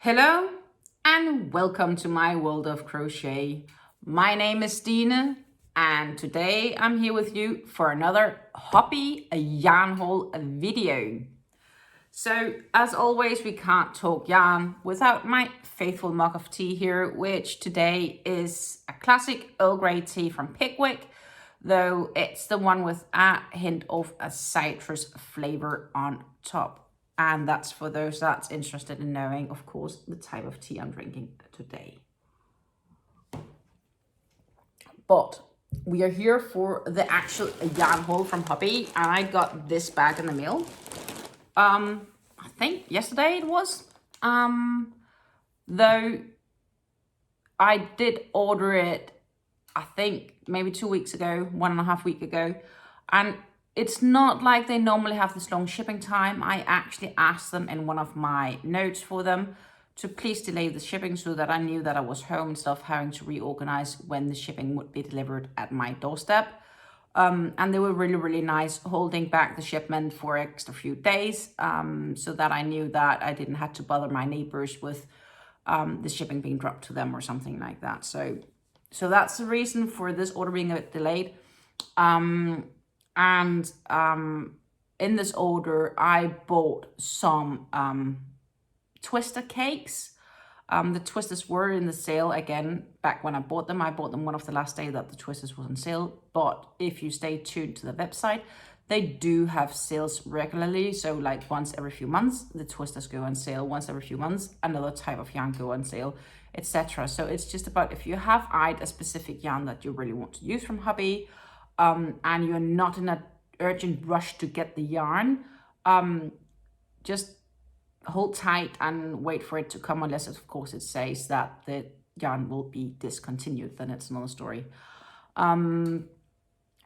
Hello and welcome to my world of crochet. My name is Stine and today I'm here with you for another Hobbii yarn haul video. So as always, we can't talk yarn without my faithful mug of tea here, which today is a classic Earl Grey tea from Pickwick, though it's the one with a hint of a citrus flavor on top. And that's for those that's interested in knowing, of course, the type of tea I'm drinking today. But we are here for the actual yarn haul from Hobbii, and I got this bag in the mail. I think yesterday it was. Though I did order it, I think maybe 2 weeks ago, 1.5 weeks ago, and it's not like they normally have this long shipping time. I actually asked them in one of my notes for them to please delay the shipping so that I knew that I was home instead of having to reorganize when the shipping would be delivered at my doorstep. And they were really, really nice, holding back the shipment for an extra few days so that I knew that I didn't have to bother my neighbors with the shipping being dropped to them or something like that. So that's the reason for this order being a bit delayed. And in this order, I bought some Twister cakes. The Twisters were in the sale again back when I bought them. I bought them one of the last day that the Twisters was on sale. But if you stay tuned to the website, they do have sales regularly. So like once every few months, the Twisters go on sale. Once every few months, another type of yarn go on sale, etc. So it's just about if you have eyed a specific yarn that you really want to use from Hobbii, and you're not in an urgent rush to get the yarn, just hold tight and wait for it to come, unless of course it says that the yarn will be discontinued, then it's another story.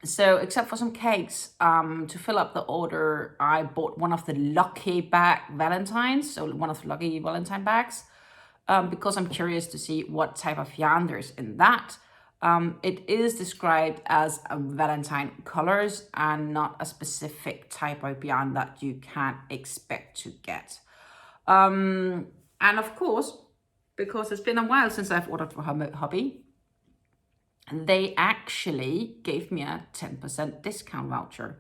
So except for some cakes, to fill up the order, I bought one of the Lucky Bag Valentines, so one of the Lucky Valentine bags, because I'm curious to see what type of yarn there's in that. It is described as a Valentine colors and not a specific type of yarn that you can expect to get. And of course, because it's been a while since I've ordered for Hobbii, they actually gave me a 10% discount voucher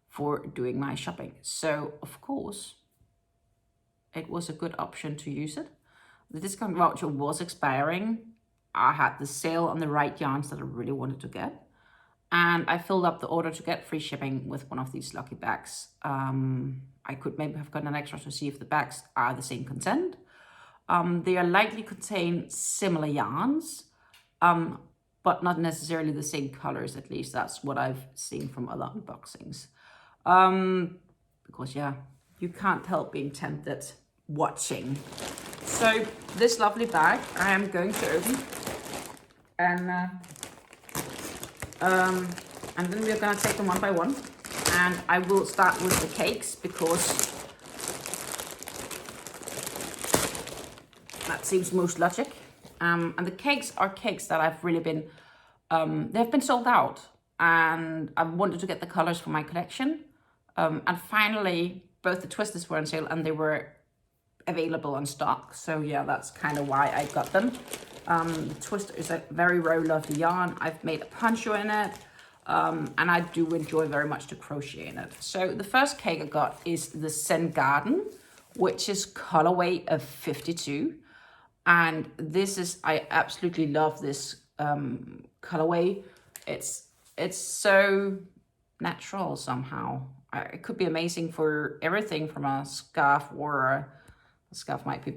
for doing my shopping. So of course, it was a good option to use it. The discount voucher was expiring. I had the sale on the right yarns that I really wanted to get. And I filled up the order to get free shipping with one of these Lucky bags. I could maybe have gotten an extra to see if the bags are the same content. They are likely contain similar yarns, but not necessarily the same colors. At least that's what I've seen from other unboxings. Because yeah, you can't help being tempted watching. So this lovely bag I am going to open, and then we're gonna take them one by one, and I will start with the cakes because that seems most logic. And the cakes are cakes that I've really been, they've been sold out, and I wanted to get the colors for my collection. And finally, both the Twisters were on sale and they were available on stock. So yeah, that's kind of why I got them. The Twister is a very, very lovely yarn. I've made a poncho in it, and I do enjoy very much to crochet in it. So the first cake I got is the Zen Garden, which is colorway of 52. And this is, I absolutely love this colorway. It's so natural somehow. It could be amazing for everything from a scarf, or a scarf might be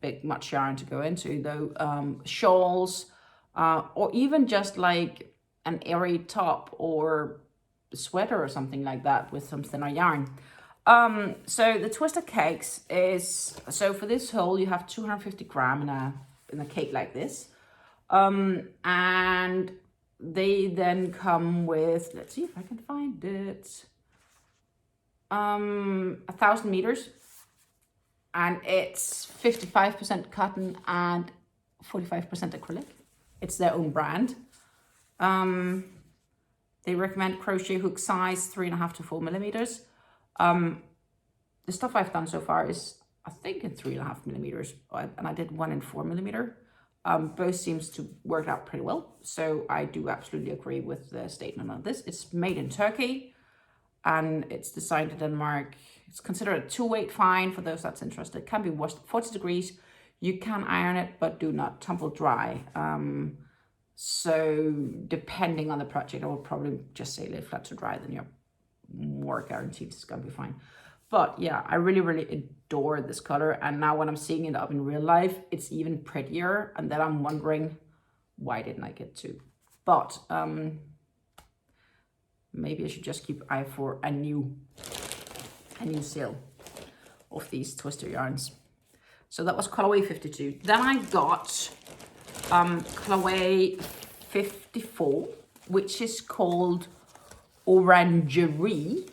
big much yarn to go into, though, shawls, or even just like an airy top or a sweater or something like that with some thinner yarn. So the Twister cakes is, so for this whole you have 250 gram in a cake like this, and they then come with, let's see if I can find it, 1,000 meters. And it's 55% cotton and 45% acrylic. It's their own brand. They recommend crochet hook size 3.5 to 4 millimeters. The stuff I've done so far is I think in 3.5 millimeters, and I did one in 4 millimeter. Both seems to work out pretty well. So I do absolutely agree with the statement on this. It's made in Turkey and it's designed in Denmark. It's considered a 2-weight fine for those that's interested. It can be washed at 40 degrees. You can iron it, but do not tumble dry. So depending on the project, I will probably just say lay flat to dry, then you're more guaranteed it's gonna be fine. But yeah, I really, really adore this color. And now when I'm seeing it up in real life, it's even prettier. And then I'm wondering, why didn't I get to? But maybe I should just keep eye for a new sale of these twister yarns. So that was colorway 52. Then I got colorway 54, which is called Orangerie.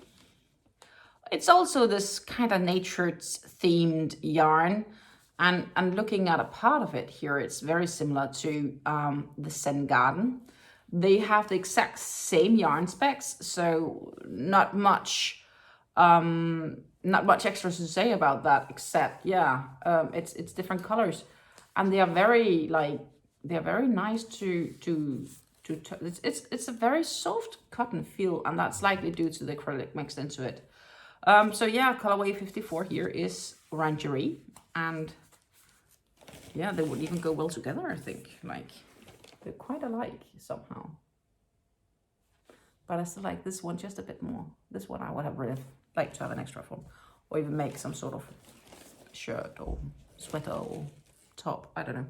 It's also this kind of nature-themed yarn, and looking at a part of it here, it's very similar to the Zen Garden. They have the exact same yarn specs, so not much extra to say about that, except it's different colors, and they are very nice to it's a very soft cotton feel, and that's likely due to the acrylic mixed into it. So yeah, colorway 54 here is Orangerie, and yeah, they would even go well together, I think. Like, they're quite alike somehow. But I still like this one just a bit more. This one I would have really liked to have an extra from, or even make some sort of shirt or sweater or top, I don't know.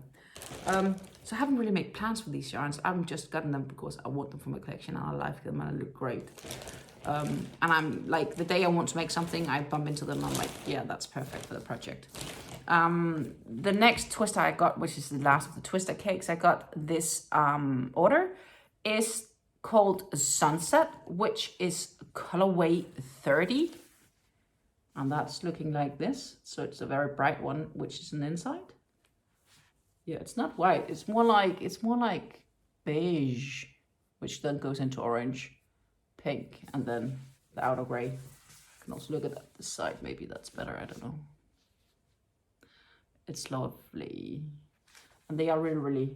So I haven't really made plans for these yarns. I've just gotten them because I want them for my collection and I like them and they look great. And I'm like, the day I want to make something, I bump into them and I'm like, yeah, that's perfect for the project. The next twister I got, which is the last of the twister cakes I got this order, is called Sunset, which is colorway 30. And that's looking like this. So it's a very bright one, which is an inside. Yeah, it's not white. It's more like beige, which then goes into orange, pink, and then the outer gray. I can also look at this side. Maybe that's better. I don't know. It's lovely, and they are really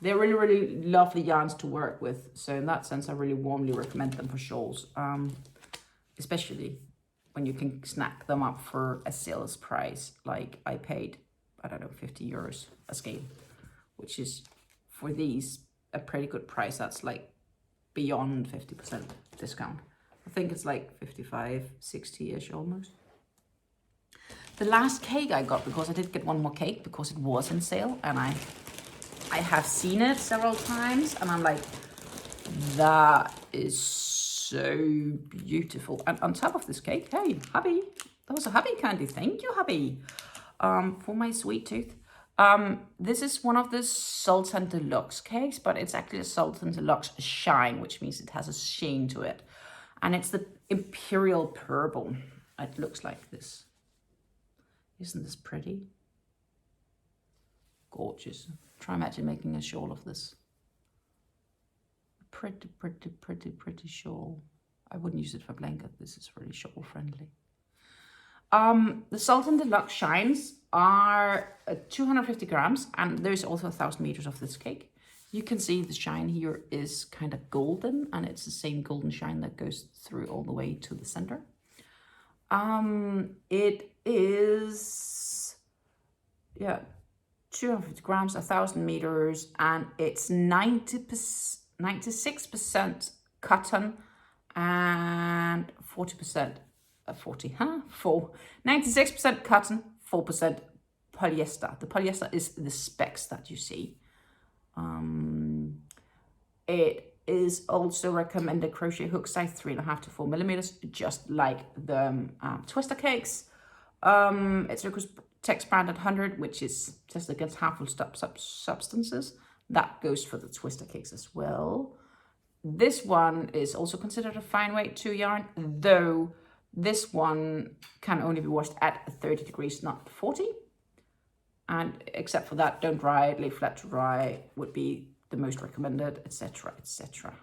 lovely yarns to work with. So in that sense, I really warmly recommend them for shawls, especially when you can snack them up for a sales price. Like I paid, I don't know, 50 euros a skein, which is for these a pretty good price. That's like beyond 50% discount. I think it's like 55, 60-ish almost. The last cake I got, because I did get one more cake because it was in sale, and I have seen it several times, and I'm like, that is so beautiful. And on top of this cake, hey, Hobbii, that was a Hobbii candy. Thank you, Hobbii, for my sweet tooth. This is one of the Sultan Deluxe cakes, but it's actually a Sultan Deluxe Shine, which means it has a sheen to it. And it's the Imperial Purple. It looks like this. Isn't this pretty? Gorgeous. Try imagine making a shawl of this. Pretty, pretty, pretty, pretty shawl. I wouldn't use it for blanket. This is really shawl friendly. The Sultan Deluxe Shines are 250 grams, and there's also 1,000 meters of this cake. You can see the shine here is kind of golden, and it's the same golden shine that goes through all the way to the center. It is, 250 grams, 1,000 meters, and it's 96% cotton and 96% cotton, 4% polyester. The polyester is the specs that you see. It is also recommended crochet hook size 3.5 to 4 millimeters, just like the twister cakes. It's Tex branded 100, which is tested against harmful substances. That goes for the twister cakes as well. This one is also considered a fine weight 2 yarn, though this one can only be washed at 30 degrees, not 40. And except for that, don't dry it, lay flat to dry would be the most recommended, etc., etc.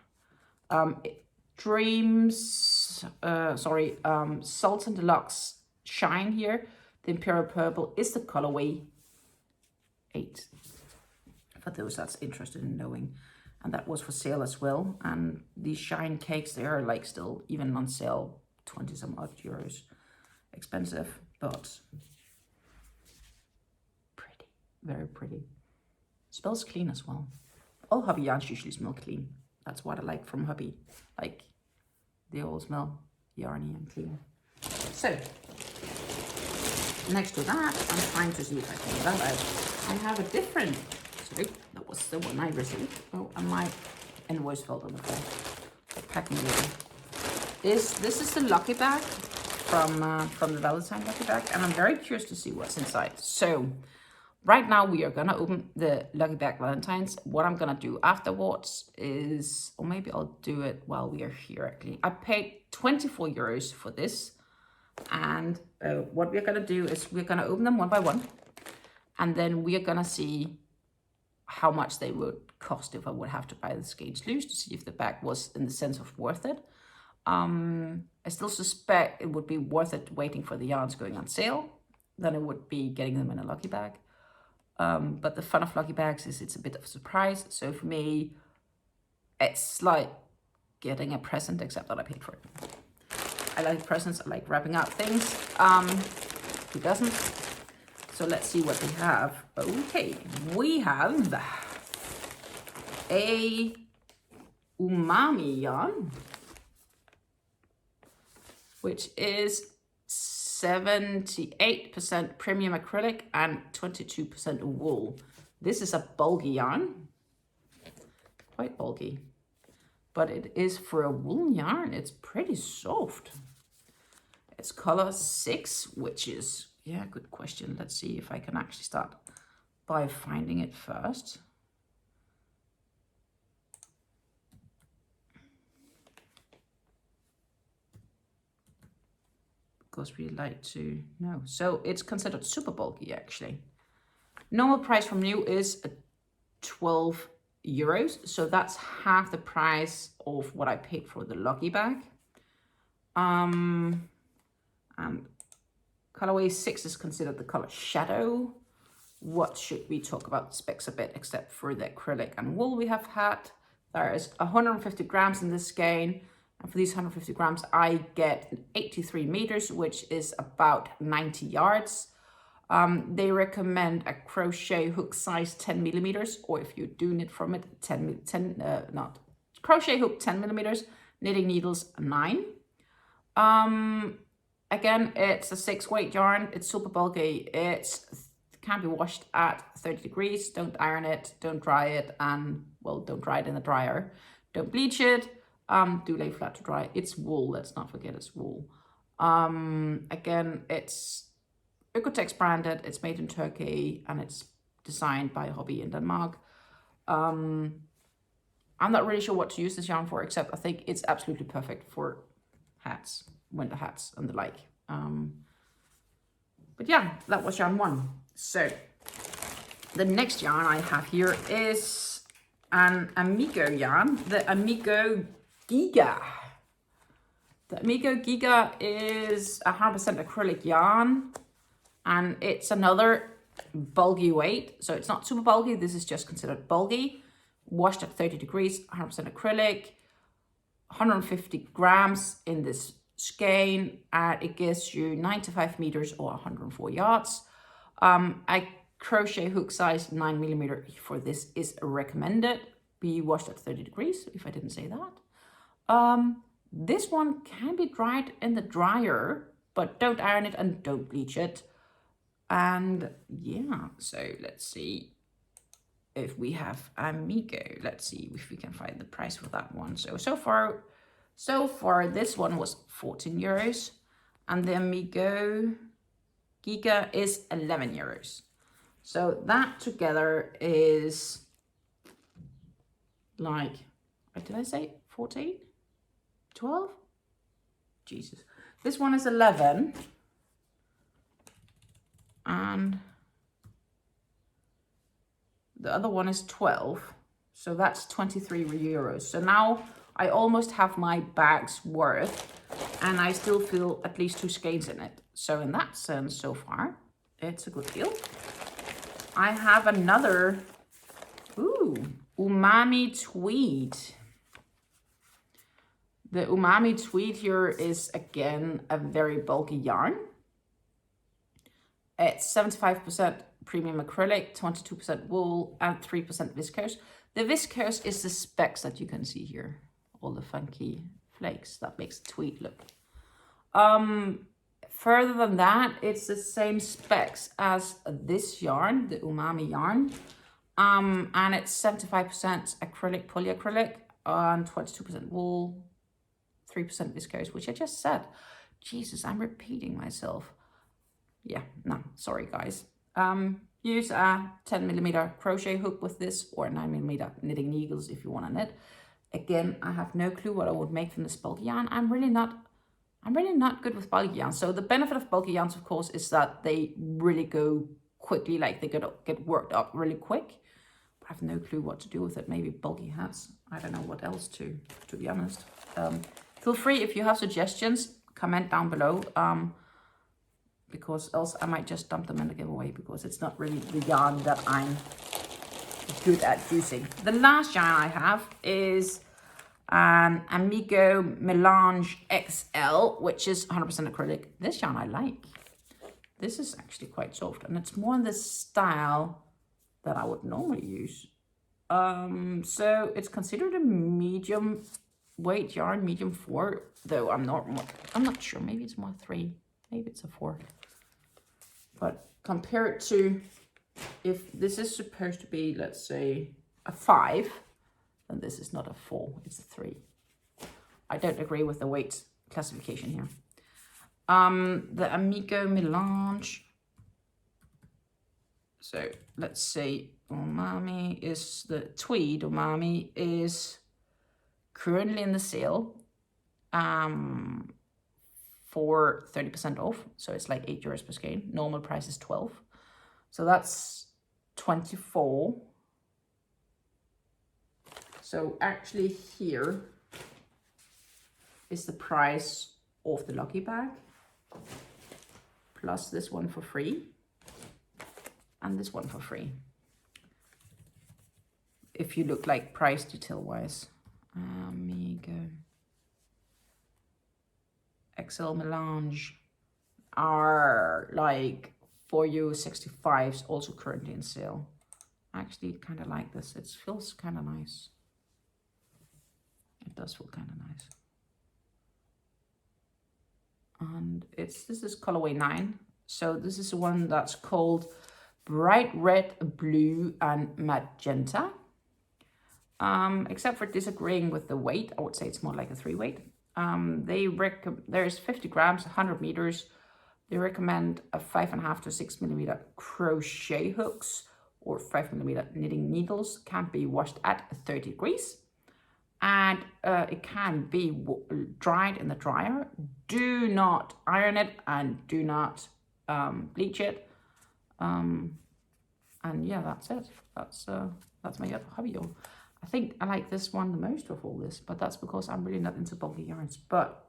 Sultan Deluxe Shine here The Imperial Purple is the colorway 8. For those that's interested in knowing. And that was for sale as well. And these Shine cakes, they are like still even on sale, 20 some odd euros. Expensive, but pretty, very pretty. Smells clean as well. All Hobbii yarns usually smell clean. That's what I like from Hobbii. Like, they all smell yarny and clean. So, next to that, I'm trying to see if I can get that out. I have a different, sorry, that was the one I received. Oh, and my invoice fell on the floor. The packing label. This is the Lucky Bag from the Valentine Lucky Bag, and I'm very curious to see what's inside. So, right now we are gonna open the Lucky Bag Valentines. What I'm gonna do afterwards is, or maybe I'll do it while we are here actually. I paid 24 euros for this. And what we're gonna do is we're gonna open them one by one. And then we're gonna see how much they would cost if I would have to buy the skeins loose to see if the bag was in the sense of worth it. I still suspect it would be worth it waiting for the yarns going on sale than it would be getting them in a Lucky Bag. But the fun of Lucky Bags is it's a bit of a surprise. So for me, it's like getting a present, except that I paid for it. I like presents, I like wrapping up things. Who doesn't? So let's see what we have. Okay, we have a umami yarn, which is 78% premium acrylic and 22% wool. This is a bulky yarn, quite bulky, but it is for a wool yarn. It's pretty soft. It's color 6, which is, yeah, good question. Let's see if I can actually start by finding it first. Because we like to know. So it's considered super bulky actually. Normal price from new is 12 euros. So that's half the price of what I paid for the Lucky Bag. And colorway 6 is considered the color Shadow. What should we talk about the specs a bit, except for the acrylic and wool we have had. There is 150 grams in this skein. And for these 150 grams, I get 83 meters, which is about 90 yards. They recommend a crochet hook size 10 millimeters, or if you do knit from it, crochet hook 10 millimeters, knitting needles 9. Again, it's a 6-weight yarn. It's super bulky. It can be washed at 30 degrees. Don't iron it, don't dry it, and well, don't dry it in the dryer. Don't bleach it. Do lay flat to dry. It's wool, let's not forget it's wool. Again, it's Oeko-Tex branded, it's made in Turkey, and it's designed by Hobbii in Denmark. I'm not really sure what to use this yarn for, except I think it's absolutely perfect for hats, winter hats and the like. But yeah, that was yarn 1. So the next yarn I have here is an Amigo yarn, the Amigo Giga. The Amigo Giga is 100% acrylic yarn, and it's another bulky weight. So it's not super bulky, this is just considered bulky. Washed at 30 degrees, 100% acrylic, 150 grams in this skein, and it gives you 95 meters or 104 yards. A crochet hook size 9 millimeter for this is recommended. Be washed at 30 degrees, if I didn't say that. This one can be dried in the dryer, but don't iron it and don't bleach it. And yeah, so let's see if we have Amigo. Let's see if we can find the price for that one. So far this one was 14 euros, and the Amigo Giga is 11 euros. So that together is like, what did I say? 14? 12? Jesus. This one is 11. And the other one is 12. So that's 23 euros. So now I almost have my bag's worth and I still feel at least 2 skeins in it. So in that sense, so far, it's a good deal. I have another, Umami Tweed. The Umami Tweed here is, again, a very bulky yarn. It's 75% premium acrylic, 22% wool, and 3% viscose. The viscose is the specks that you can see here. All the funky flakes that makes the tweed look. Further than that, it's the same specs as this yarn, the Umami yarn. And it's 75% acrylic, polyacrylic, and 22% wool, 3% viscose, which I just said. Jesus, I'm repeating myself. Yeah, no, sorry guys. Use a 10mm crochet hook with this, or 9mm knitting needles if you want to knit. Again, I have no clue what I would make from this bulky yarn. I'm really not good with bulky yarns. So the benefit of bulky yarns, of course, is that they really go quickly, like they get worked up really quick. But I have no clue what to do with it. Maybe bulky hats. I don't know what else to be honest. Feel free, if you have suggestions, comment down below. Because else I might just dump them in the giveaway, because it's not really the yarn that I'm good at using. The last yarn I have is an Amigo Melange XL, which is 100% acrylic. This yarn I like. This is actually quite soft, and it's more in the style that I would normally use. So it's considered a medium weight yarn, medium 4, though I'm not sure. Maybe it's more 3, maybe it's a 4. But compared to, if this is supposed to be, let's say, a 5, then this is not a 4, it's a 3. I don't agree with the weight classification here. The Amigo Melange. So let's say Umami is the tweed. Umami is currently in the sale for 30% off. So it's like €8 per skein. Normal price is 12. So that's 24. So actually here is the price of the Lucky Bag, plus this one for free, and this one for free. If you look like price detail wise. Amigo XL Melange are like €4.65, also currently in sale. I actually kind of like this. It feels kind of nice. It does feel kind of nice. And this is colorway 9. So this is the one that's called Bright Red, Blue, and Magenta. Except for disagreeing with the weight, I would say it's more like a 3 weight. There's 50 grams, 100 meters. They recommend a 5.5 to 6mm crochet hooks or 5mm knitting needles. Can be washed at 30 degrees. And it can be dried in the dryer. Do not iron it and do not bleach it. And yeah, that's it. That's my hobby haul. I think I like this one the most of all this, but that's because I'm really not into bulky yarns. But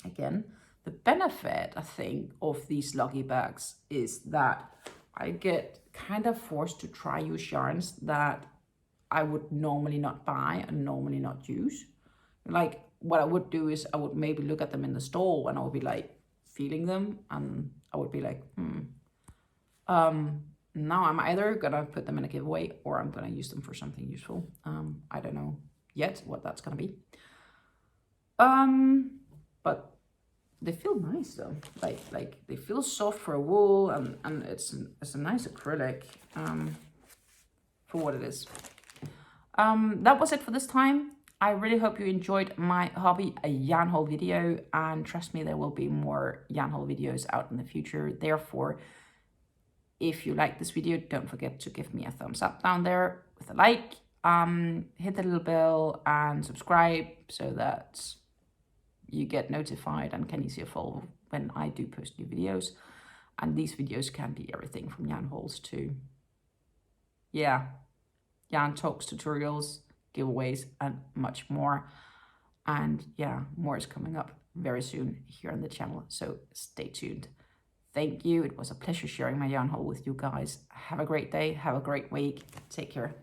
again, the benefit, I think, of these Lucky Bags is that I get kind of forced to try use yarns that I would normally not buy and normally not use. Like what I would do is I would maybe look at them in the store and I would be like feeling them, and I would be like, now I'm either gonna put them in a giveaway or I'm gonna use them for something useful. I don't know yet what that's gonna be. But they feel nice though. Like they feel soft for a wool, and it's a nice acrylic for what it is. That was it for this time. I really hope you enjoyed my hobby yarn haul video, and trust me, there will be more yarn haul videos out in the future. Therefore, if you like this video, don't forget to give me a thumbs up down there with a like. Hit the little bell and subscribe so that you get notified and can easily follow when I do post new videos. And these videos can be everything from yarn hauls to, yeah, yarn talks, tutorials, giveaways, and much more. And yeah, more is coming up. very soon here on the channel, so stay tuned. Thank you. It was a pleasure sharing my yarn haul with you guys. Have a great day. Have a great week. Take care.